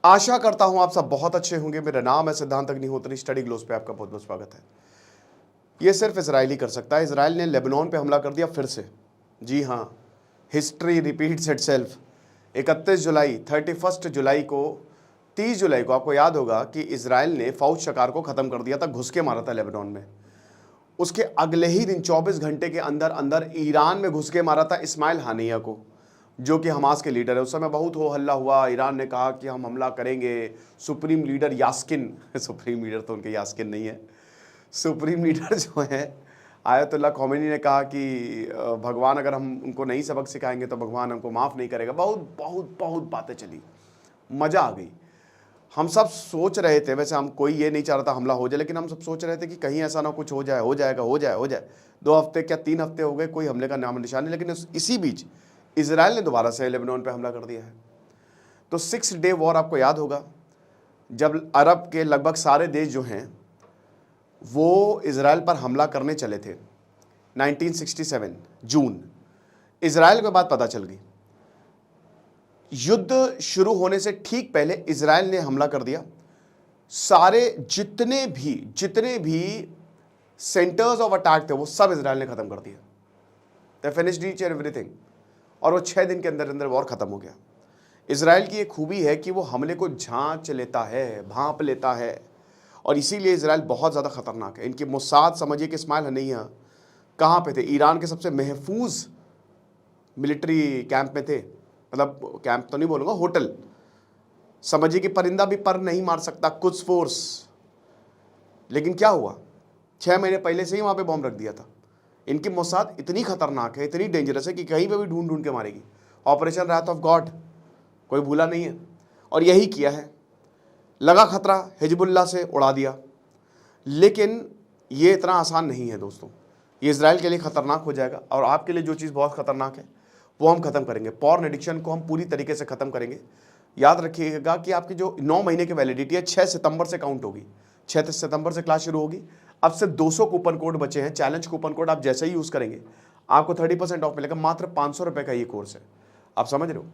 आशा करता हूं आप सब बहुत अच्छे होंगे। मेरा नाम है सिद्धांत अग्निहोत्री। स्टडी ग्लोस पे आपका बहुत बहुत स्वागत है। ये सिर्फ इजराइल ही कर सकता है। इजराइल ने लेबनान पे हमला कर दिया फिर से। जी हाँ, हिस्ट्री रिपीट्स इटसेल्फ। 31 जुलाई 31 जुलाई को 30 जुलाई को आपको याद होगा कि इजराइल ने फौज शकार को ख़त्म कर दिया था, घुस के मारा था लेबनान में। उसके अगले ही दिन 24 घंटे के अंदर अंदर ईरान में घुस के मारा था इस्माइल हानिया को, जो कि हमास के लीडर है। उस समय बहुत हो हल्ला हुआ, ईरान ने कहा कि हम हमला करेंगे। सुप्रीम लीडर यास्किन सुप्रीम लीडर तो उनके यास्किन नहीं है, सुप्रीम लीडर जो है आयतुल्लाह खोमेनी ने कहा कि भगवान अगर हम उनको नहीं सबक सिखाएंगे तो भगवान हमको माफ़ नहीं करेगा। बहुत बहुत बहुत बातें चली, मज़ा आ गई। हम सब सोच रहे थे, वैसे हम कोई ये नहीं चाह रहा था हमला हो जाए, लेकिन हम सब सोच रहे थे कि कहीं ऐसा ना कुछ हो जाए, हो जाएगा, हो जाए, हो जाए। 2 हफ्ते क्या 3 हफ्ते हो गए, कोई हमले का नाम निशान नहीं। लेकिन इसी बीच इजराइल ने दोबारा से लेबनान पे हमला कर दिया है। तो 6 डे वॉर आपको याद होगा, जब अरब के लगभग सारे देश जो हैं वो इजराइल पर हमला करने चले थे। 1967 जून, इजराइल को बात पता चल गई। युद्ध शुरू होने से ठीक पहले इजराइल ने हमला कर दिया। सारे जितने भी सेंटर्स ऑफ अटैक थे वो सब इजराइल ने खत्म कर दिया। They finished each and everything. और वो 6 दिन के अंदर अंदर वॉर खत्म हो गया। इजराइल की एक खूबी है कि वो हमले को झांच लेता है, भांप लेता है, और इसीलिए इजराइल बहुत ज़्यादा खतरनाक है। इनकी मोसाद समझिए कि इस्माइल हनीया कहाँ पे थे? ईरान के सबसे महफूज मिलिट्री कैंप में थे। मतलब कैंप तो नहीं बोलूँगा, होटल समझिए कि परिंदा भी पर नहीं मार सकता कुछ फोर्स। लेकिन क्या हुआ, 6 महीने पहले से ही वहाँ पे बॉम्ब रख दिया था। इनकी मोसाद इतनी खतरनाक है, इतनी डेंजरस है कि कहीं पे भी ढूंढ ढूंढ के मारेगी। ऑपरेशन रात ऑफ गॉड कोई भूला नहीं है, और यही किया है। लगा खतरा, हिजबुल्लाह से उड़ा दिया। लेकिन ये इतना आसान नहीं है दोस्तों। ये इजराइल के लिए खतरनाक हो जाएगा, और आपके लिए जो चीज़ बहुत खतरनाक है वो हम खत्म करेंगे। पॉर्न एडिक्शन को हम पूरी तरीके से खत्म करेंगे। याद रखिएगा कि आपकी जो 9 महीने की वैलिडिटी है 6 सितंबर से काउंट होगी। 6 सितंबर से क्लास शुरू होगी। अब से 200 कूपन कोड बचे हैं, चैलेंज कूपन कोड। आप जैसे ही यूज़ करेंगे आपको 30% ऑफ मिलेगा। मात्र 500 रुपये का ये कोर्स है, आप समझ रहे हो।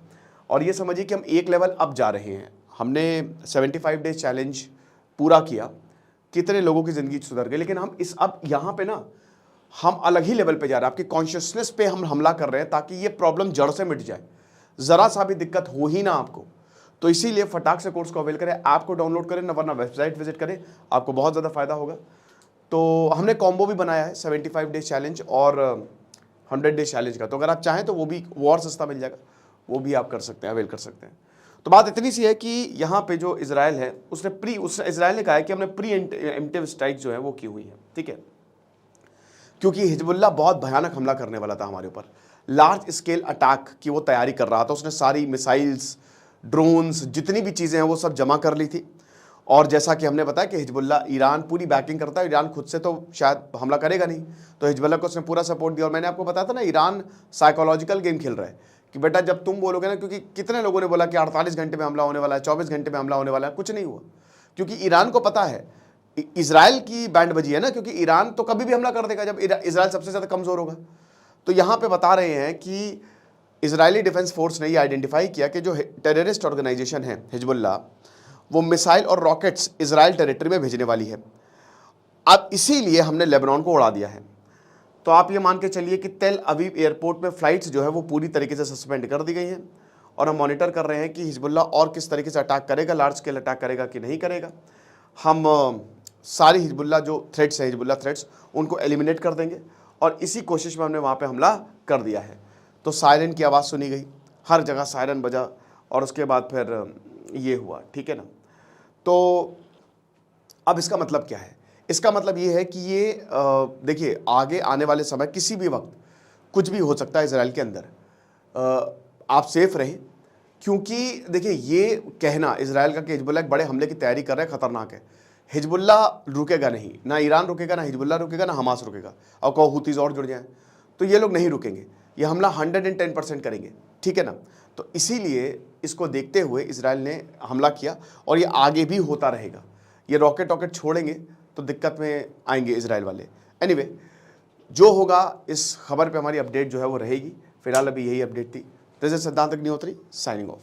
और ये समझिए कि हम एक लेवल अप जा रहे हैं। हमने 75 डेज चैलेंज पूरा किया, कितने लोगों की ज़िंदगी सुधर गई। लेकिन हम इस अब यहाँ पे ना हम अलग ही लेवल पे जा रहे हैं। आपकी कॉन्शियसनेस पे हम हमला कर रहे हैं ताकि ये प्रॉब्लम जड़ से मिट जाए, ज़रा सा भी दिक्कत हो ही ना आपको। तो इसीलिए फटाक से कोर्स को अवेल करें, ऐप को डाउनलोड करें, न वरना वेबसाइट विजिट करें, आपको बहुत ज़्यादा फायदा होगा। तो हमने कॉम्बो भी बनाया है 75 डेज चैलेंज और 100 डेज चैलेंज का। तो अगर आप चाहें तो वो भी और सस्ता मिल जाएगा, वो भी आप कर सकते हैं, अवेल कर सकते हैं। तो बात इतनी सी है कि यहाँ पे जो इजराइल है उसने इजराइल ने कहा है कि हमने प्री एम्प्टिव स्ट्राइक जो है वो की हुई है, ठीक है। क्योंकि हिजबुल्लाह बहुत भयानक हमला करने वाला था हमारे ऊपर, लार्ज स्केल अटैक की वो तैयारी कर रहा था। उसने सारी मिसाइल्स, ड्रोन्स, जितनी भी चीज़ें हैं वो सब जमा कर ली थी। और जैसा कि हमने बताया कि हिजबुल्लाह ईरान पूरी बैकिंग करता है। ईरान खुद से तो शायद हमला करेगा नहीं, तो हिजबुल्लाह को उसने पूरा सपोर्ट दिया। और मैंने आपको बताया था ना, ईरान साइकोलॉजिकल गेम खेल रहा है कि बेटा जब तुम बोलोगे ना, क्योंकि कितने लोगों ने बोला कि 48 घंटे में हमला होने वाला है, 24 घंटे में हमला होने वाला है, कुछ नहीं हुआ। क्योंकि ईरान को पता है, इजराइल की बैंड बजी है ना, क्योंकि ईरान तो कभी भी हमला कर देगा जब इजराइल सबसे ज़्यादा कमज़ोर होगा। तो यहाँ पे बता रहे हैं कि इजरायली डिफेंस फोर्स ने ये आइडेंटिफाई किया कि जो टेररिस्ट ऑर्गेनाइजेशन है हिजबुल्लाह, वो मिसाइल और रॉकेट्स इजराइल टेरिटरी में भेजने वाली है। अब इसीलिए हमने लेबनान को उड़ा दिया है। तो आप ये मान के चलिए कि तेल अवीव एयरपोर्ट में फ़्लाइट्स जो है वो पूरी तरीके से सस्पेंड कर दी गई हैं, और हम मॉनिटर कर रहे हैं कि हिजबुल्लाह और किस तरीके से अटैक करेगा, लार्ज स्केल अटैक करेगा कि नहीं करेगा। हम सारी हिजबुल्लाह जो थ्रेट्स हैं, हिजबुल्लाह थ्रेट्स, उनको एलिमिनेट कर देंगे, और इसी कोशिश में हमने वहाँ पे हमला कर दिया है। तो सायरन की आवाज़ सुनी गई, हर जगह सायरन बजा, और उसके बाद फिर ये हुआ, ठीक है ना। तो अब इसका मतलब क्या है? इसका मतलब ये है कि ये देखिए, आगे आने वाले समय किसी भी वक्त कुछ भी हो सकता है इजराइल के अंदर। आप सेफ रहें, क्योंकि देखिए ये कहना इजराइल का कि हिजबुल्लाह एक बड़े हमले की तैयारी कर रहा है, खतरनाक है। हिजबुल्लाह रुकेगा नहीं, ना ईरान रुकेगा, ना हिजबुल्लाह रुकेगा, ना हमास रुकेगा। और कहो हुतीज और जुड़ जाएं, तो ये लोग नहीं रुकेंगे। ये हमला 110% करेंगे, ठीक है ना। तो इसीलिए इसको देखते हुए इजराइल ने हमला किया, और ये आगे भी होता रहेगा। ये रॉकेट छोड़ेंगे तो दिक्कत में आएंगे इजराइल वाले। एनीवे, जो होगा इस खबर पे हमारी अपडेट जो है वो रहेगी। फिलहाल अभी यही अपडेट थी। दिस इज सिद्धांत अग्निहोत्री साइनिंग ऑफ।